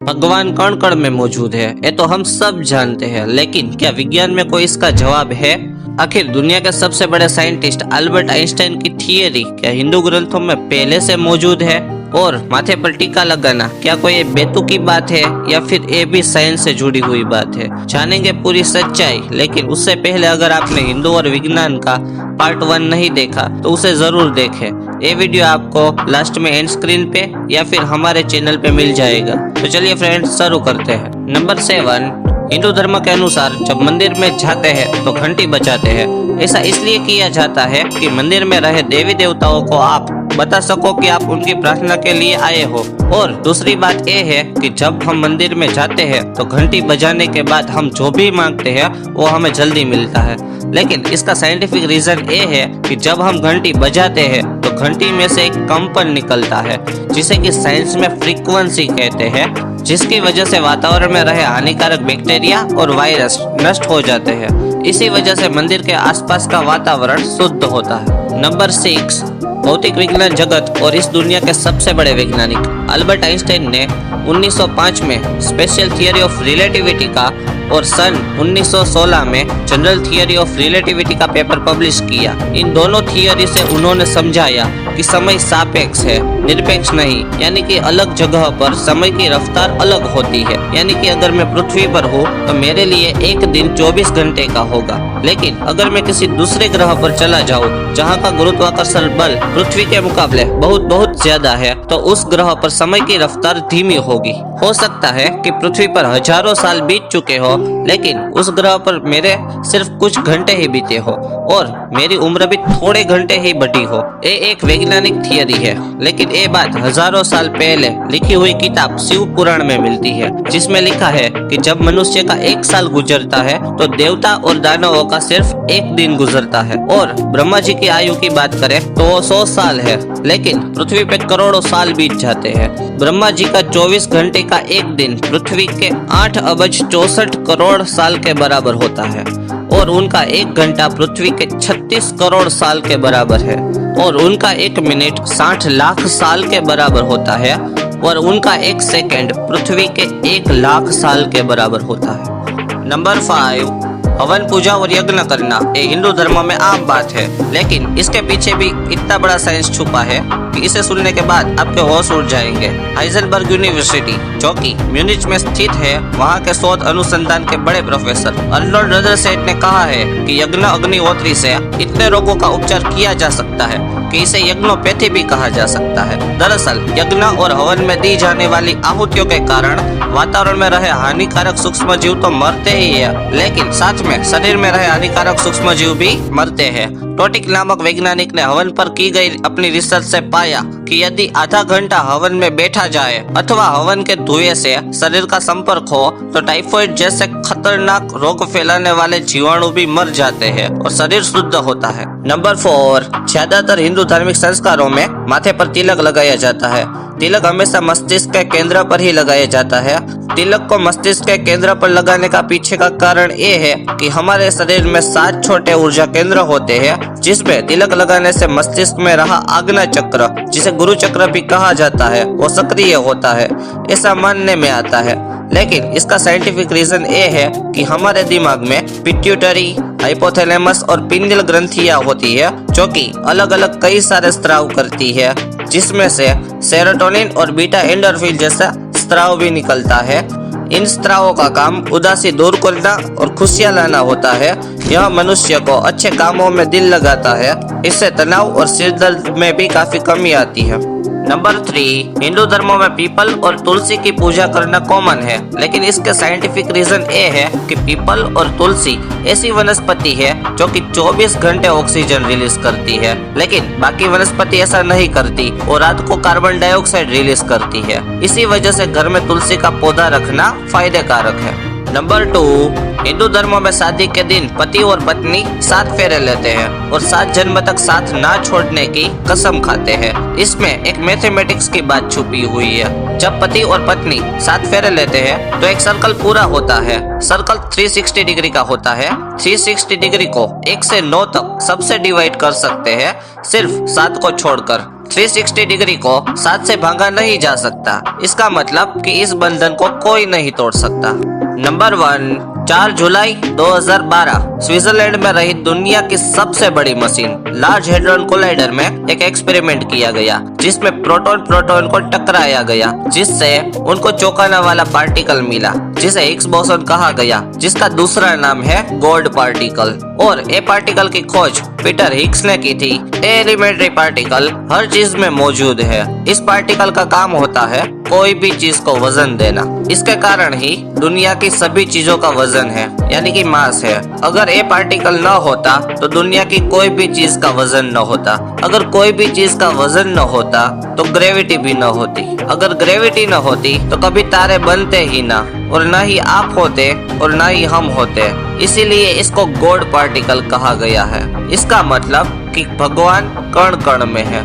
भगवान कण कण में मौजूद है, ये तो हम सब जानते हैं, लेकिन क्या विज्ञान में कोई इसका जवाब है? आखिर दुनिया के सबसे बड़े साइंटिस्ट अल्बर्ट आइंस्टाइन की थियरी क्या हिंदू ग्रंथों में पहले से मौजूद है? और माथे पर टीका लगाना क्या कोई बेतुकी बात है या फिर ये भी साइंस से जुड़ी हुई बात है? जानेंगे पूरी सच्चाई, लेकिन उससे पहले अगर आपने हिंदू और विज्ञान का पार्ट 1 नहीं देखा तो उसे जरूर देखें। ये वीडियो आपको लास्ट में एंड स्क्रीन पे या फिर हमारे चैनल पे मिल जाएगा। तो चलिए फ्रेंड्स शुरू करते हैं। नंबर 7, हिंदू धर्म के अनुसार जब मंदिर में जाते हैं तो घंटी बजाते हैं। ऐसा इसलिए किया जाता है कि मंदिर में रहे देवी देवताओं को आप बता सको कि आप उनकी प्रार्थना के लिए आए हो। और दूसरी बात यह है कि जब हम मंदिर में जाते हैं तो घंटी बजाने के बाद हम जो भी मांगते हैं वो हमें जल्दी मिलता है। लेकिन इसका साइंटिफिक रीजन ये है कि जब हम घंटी बजाते हैं तो घंटी में से एक कंपन निकलता है जिसे कि साइंस में फ्रीक्वेंसी कहते हैं, जिसकी वजह से वातावरण में रहे हानिकारक बैक्टीरिया और वायरस नष्ट हो जाते हैं। इसी वजह से मंदिर के आसपास का वातावरण शुद्ध होता है। नंबर 6, भौतिक विज्ञान जगत और इस दुनिया के सबसे बड़े वैज्ञानिक अल्बर्ट आइंस्टाइन ने 1905 में स्पेशल थियरी ऑफ रिलेटिविटी का और सन 1916 में जनरल थियरी ऑफ रिलेटिविटी का पेपर पब्लिश किया। इन दोनों थियरी से उन्होंने समझाया कि समय सापेक्ष है, निरपेक्ष नहीं। यानी कि अलग जगह पर समय की रफ्तार अलग होती है। यानी कि अगर मैं पृथ्वी पर हूँ तो मेरे लिए एक दिन 24 घंटे का होगा, लेकिन अगर मैं किसी दूसरे ग्रह पर चला जाऊँ जहाँ का गुरुत्वाकर्षण बल पृथ्वी के मुकाबले बहुत ज्यादा है तो उस ग्रह पर समय की रफ्तार धीमी होगी। हो सकता है कि पृथ्वी पर हजारों साल बीत चुके हो, लेकिन उस ग्रह पर मेरे सिर्फ कुछ घंटे ही बीते हो और मेरी उम्र भी थोड़े घंटे ही बढ़ी हो। ये एक वैज्ञानिक थियरी है, लेकिन ये बात हजारों साल पहले लिखी हुई किताब शिव पुराण में मिलती है, जिसमें लिखा है कि जब मनुष्य का 1 साल गुजरता है तो देवता और दानवों का सिर्फ 1 दिन गुजरता है। और ब्रह्मा जी की आयु की बात करें तो वो 100 साल है, लेकिन पृथ्वी पे करोड़ों साल बीत जाते हैं। ब्रह्मा जी का 24 घंटे का एक दिन पृथ्वी के 8 अरब 64 करोड़ साल के बराबर होता है और उनका 1 घंटा पृथ्वी के 36 करोड़ साल के बराबर है और उनका 1 मिनट 60 लाख साल के बराबर होता है और उनका 1 सेकंड पृथ्वी के 1 लाख साल के बराबर होता है। नंबर 5, हवन पूजा और यज्ञ करना ये हिंदू धर्म में आम बात है, लेकिन इसके पीछे भी इतना बड़ा साइंस छुपा है कि इसे सुनने के बाद आपके होश उड़ जाएंगे। हाइजेनबर्ग यूनिवर्सिटी जो कि म्यूनिच में स्थित है, वहाँ के शोध अनुसंधान के बड़े प्रोफेसर अर्नोल्ड रदरसेट ने कहा है कि यज्ञ अग्निहोत्री से इतने रोगों का उपचार किया जा सकता है कि इसे यज्ञोपैथी भी कहा जा सकता है। दरअसल यज्ञ और हवन में दी जाने वाली आहुतियों के कारण वातावरण में रहे हानिकारक सूक्ष्म जीव तो मरते ही है, लेकिन साथ में शरीर में रहे हानिकारक सूक्ष्म जीव भी मरते हैं। टोटिक नामक वैज्ञानिक ने हवन पर की गई अपनी रिसर्च से पाया कि यदि आधा घंटा हवन में बैठा जाए अथवा हवन के धुएं से शरीर का संपर्क हो तो टाइफाइड जैसे खतरनाक रोग फैलाने वाले जीवाणु भी मर जाते हैं और शरीर शुद्ध होता है। नंबर 4, ज्यादातर हिंदू धार्मिक संस्कारों में माथे पर तिलक लगाया जाता है। तिलक हमेशा मस्तिष्क के केंद्र पर ही लगाया जाता है। तिलक को मस्तिष्क के केंद्र पर लगाने का पीछे का कारण ये है कि हमारे शरीर में 7 छोटे ऊर्जा केंद्र होते हैं, जिसमें तिलक लगाने से मस्तिष्क में रहा आज्ञा चक्र, जिसे गुरु चक्र भी कहा जाता है, वो सक्रिय होता है, ऐसा मानने में आता है। लेकिन इसका साइंटिफिक रीजन ये है कि हमारे दिमाग में पिट्यूटरी, हाइपोथैलेमस और पिनियल ग्रंथियां होती है जो कि अलग अलग कई सारे स्राव करती है, जिसमें से सेरोटोनिन और बीटा एंडोर्फिन जैसा स्राव भी निकलता है। इन स्रावों का काम उदासी दूर करना और खुशियां लाना होता है। यह मनुष्य को अच्छे कामों में दिल लगाता है। इससे तनाव और सिर दर्द में भी काफी कमी आती है। नंबर 3, हिंदू धर्मों में पीपल और तुलसी की पूजा करना कॉमन है, लेकिन इसके साइंटिफिक रीजन ये है कि पीपल और तुलसी ऐसी वनस्पति है जो कि 24 घंटे ऑक्सीजन रिलीज करती है, लेकिन बाकी वनस्पति ऐसा नहीं करती और रात को कार्बन डाइऑक्साइड रिलीज करती है। इसी वजह से घर में तुलसी का पौधा रखना फायदे कारक है। नंबर 2, हिंदू धर्मों में शादी के दिन पति और पत्नी 7 फेरे लेते हैं और 7 जन्म तक साथ ना छोड़ने की कसम खाते हैं। इसमें एक मैथमेटिक्स की बात छुपी हुई है। जब पति और पत्नी 7 फेरे लेते हैं तो एक सर्कल पूरा होता है। सर्कल 360 डिग्री का होता है। 360 डिग्री को 1 से 9 तक सबसे डिवाइड कर सकते हैं, सिर्फ 7 को छोड़कर। 360 डिग्री को 7 से भागा नहीं जा सकता। इसका मतलब कि इस बंधन को कोई नहीं तोड़ सकता। नंबर 1, 4 जुलाई 2012 स्विट्जरलैंड में रही दुनिया की सबसे बड़ी मशीन लार्ज हेड्रॉन कोलाइडर में एक एक्सपेरिमेंट किया गया, जिसमें प्रोटॉन को टकराया गया, जिससे उनको चौंकाने वाला पार्टिकल मिला, जिसे हिग्स बोसॉन कहा गया, जिसका दूसरा नाम है गॉड पार्टिकल। और ए पार्टिकल की खोज पीटर हिग्स ने की थी। एलिमेंट्री पार्टिकल हर चीज में मौजूद है। इस पार्टिकल का काम होता है कोई भी चीज को वजन देना। इसके कारण ही दुनिया की सभी चीजों का वजन है, यानी कि मास है। अगर ए पार्टिकल न होता तो दुनिया की कोई भी चीज का वजन न होता। अगर कोई भी चीज का वजन न होता तो ग्रेविटी भी न होती। अगर ग्रेविटी न होती तो कभी तारे बनते ही ना, और न ही आप होते और न ही हम होते। इसीलिए इसको गॉड पार्टिकल कहा गया है। इसका मतलब कि भगवान कण कण में है।